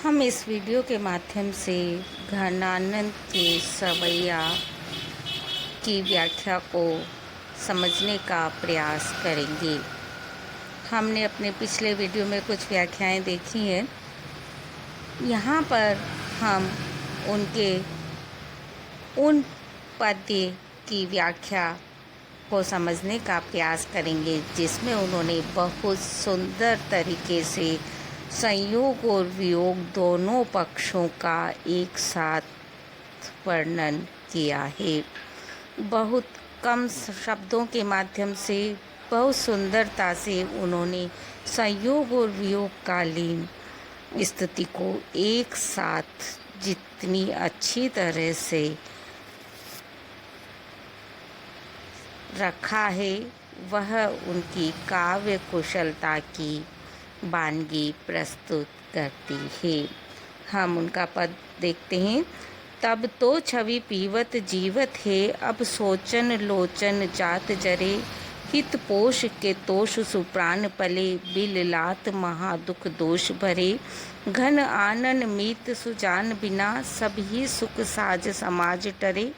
हम इस वीडियो के माध्यम से घनानंद के सवैया की व्याख्या को समझने का प्रयास करेंगे। हमने अपने पिछले वीडियो में कुछ व्याख्याएं देखी हैं। यहाँ पर हम उन पद्य की व्याख्या को समझने का प्रयास करेंगे जिसमें उन्होंने बहुत सुंदर तरीके से संयोग और वियोग दोनों पक्षों का एक साथ वर्णन किया है। बहुत कम शब्दों के माध्यम से बहुत सुंदरता से उन्होंने संयोग और वियोग कालीन स्थिति को एक साथ जितनी अच्छी तरह से रखा है वह उनकी काव्य कुशलता की वानगी प्रस्तुत करती है। हम उनका पद देखते हैं। तब तो छवि पीवत जीवत है, अब सोचन लोचन जात जरे, हित पोष के तोष सुप्राण पले, बिल लात महादुख दोष भरे, घन आनन मीत सुजान बिना, सब ही सुख साज समाज टरे,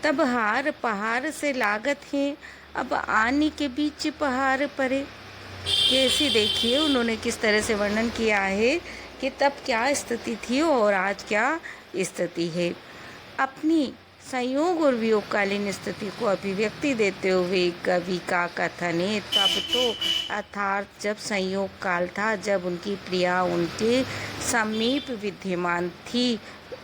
तब हार पहाड़ से लागत है, अब आनी के बीच पहाड़ परे। कैसी देखिए उन्होंने किस तरह से वर्णन किया है कि तब क्या स्थिति थी और आज क्या स्थिति है। अपनी संयोग और वियोगकालीन स्थिति को अभिव्यक्ति देते हुए कवि का कथन है तब तो, अर्थात जब संयोग काल था, जब उनकी प्रिया उनके समीप विद्यमान थी,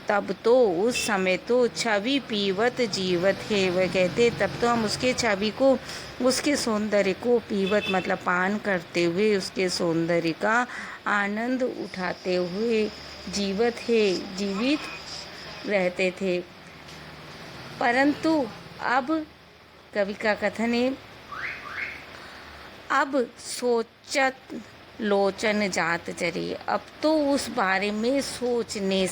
तब तो उस समय तो छवि पीवत जीवत है। वह कहते तब तो हम उसके छवि को, उसके सौंदर्य को, पीवत मतलब पान करते हुए उसके सौंदर्य का आनंद उठाते हुए जीवित रहते थे। परंतु अब कवि का कथन है, अब सोचत लोचन जात जरे, अब तो उस बारे में सोचने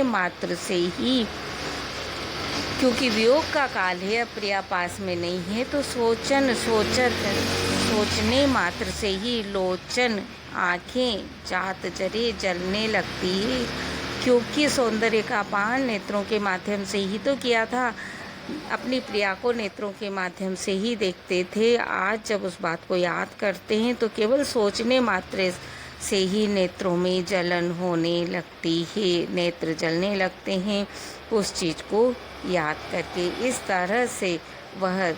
मात्र से ही, क्योंकि वियोग का काल है, अब प्रिया पास में नहीं है, तो सोचने मात्र से ही लोचन आँखें जात जरे जलने लगती है, क्योंकि सौंदर्य का पान नेत्रों के माध्यम से ही तो किया था। अपनी प्रिया को नेत्रों के माध्यम से ही देखते थे। आज जब उस बात को याद करते हैं तो केवल सोचने मात्र से ही नेत्रों में जलन होने लगती है, नेत्र जलने लगते हैं उस चीज़ को याद करके। इस तरह से वह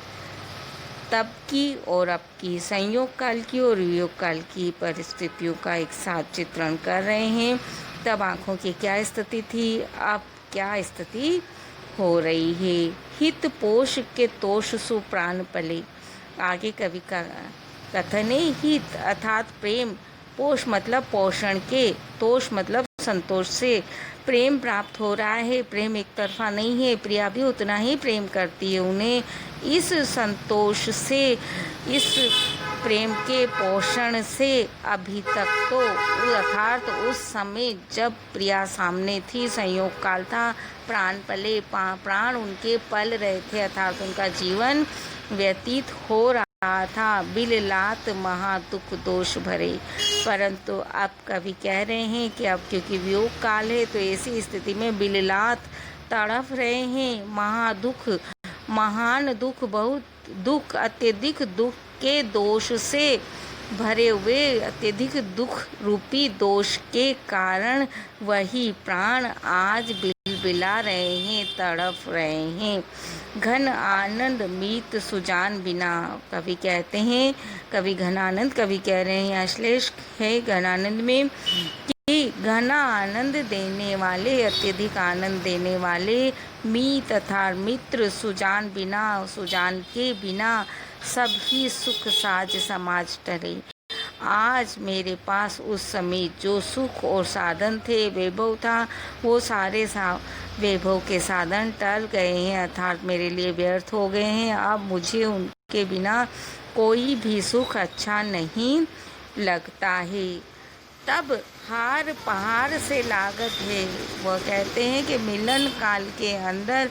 तब की और अब की, संयोग काल की और वियोग काल की परिस्थितियों का एक साथ चित्रण कर रहे हैं। तब आँखों की क्या स्थिति थी, अब क्या स्थिति हो रही है। हित पोष के तोष सुप्राण पले, आगे कवि का कथन है, हित अर्थात प्रेम, पोष मतलब पोषण के, तोष मतलब संतोष से प्रेम प्राप्त हो रहा है। प्रेम एक तरफा नहीं है, प्रिया भी उतना ही प्रेम करती है उन्हें। इस संतोष से, इस प्रेम के पोषण से अभी तक तो, अर्थात उस समय जब प्रिया सामने थी, संयोग काल था, प्राण पले, प्राण उनके पल रहे थे, अर्थात उनका जीवन व्यतीत हो रहा था, बिल लात महादुख दोष भरे। परंतु अब कवि कह रहे हैं कि अब क्योंकि वियोग काल है तो ऐसी स्थिति में बिललात तड़फ रहे हैं, महादुख, महान दुख, बहुत दुख, अत्यधिक दुख के दोष से भरे हुए, अत्यधिक दुख रूपी दोष के कारण वही प्राण आज बिलबिला रहे हैं, तड़फ रहे हैं। घन आनंद मीत सुजान बिना, कवि कहते हैं, कवि घनानंद कवि कह रहे हैं, अश्लेष है घनानंद में कि घना आनंद देने वाले, अत्यधिक आनंद देने वाले मीत तथा मित्र सुजान बिना, सुजान के बिना सब ही सुख साज समाज टरे। आज मेरे पास उस समय जो सुख और साधन थे, वैभव था, वो सारे वैभव के साधन टल गए हैं, अर्थात मेरे लिए व्यर्थ हो गए हैं। अब मुझे उनके बिना कोई भी सुख अच्छा नहीं लगता है। तब हार पहाड़ से लागत है, वह कहते हैं कि मिलन काल के अंदर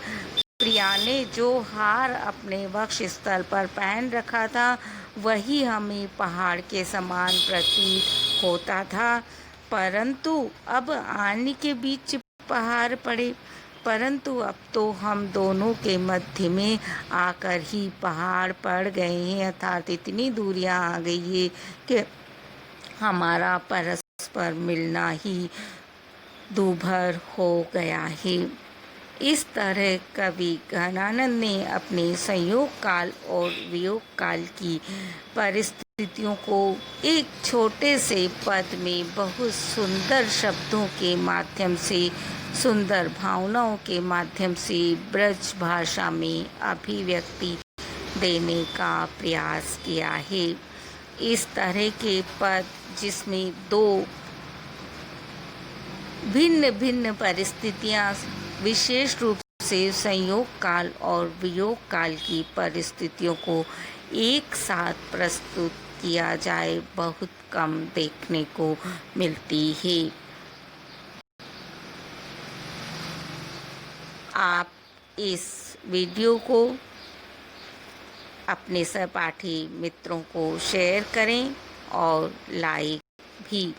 प्रिया ने जो हार अपने वक्ष स्थल पर पहन रखा था वही हमें पहाड़ के समान प्रतीत होता था। परंतु अब आने के बीच पहाड़ पड़े, परंतु अब तो हम दोनों के मध्य में आकर ही पहाड़ पड़ गए हैं, अर्थात इतनी दूरियां आ गई है कि हमारा परस्पर मिलना ही दूभर हो गया है। इस तरह कवि घनानंद ने अपने संयोग काल और वियोग काल की परिस्थितियों को एक छोटे से पद में बहुत सुंदर शब्दों के माध्यम से, सुंदर भावनाओं के माध्यम से ब्रज भाषा में अभिव्यक्ति देने का प्रयास किया है। इस तरह के पद जिसमें दो भिन्न भिन्न परिस्थितियाँ, विशेष रूप से संयोग काल और वियोग काल की परिस्थितियों को एक साथ प्रस्तुत किया जाए, बहुत कम देखने को मिलती है। आप इस वीडियो को अपने सहपाठी मित्रों को शेयर करें और लाइक भी।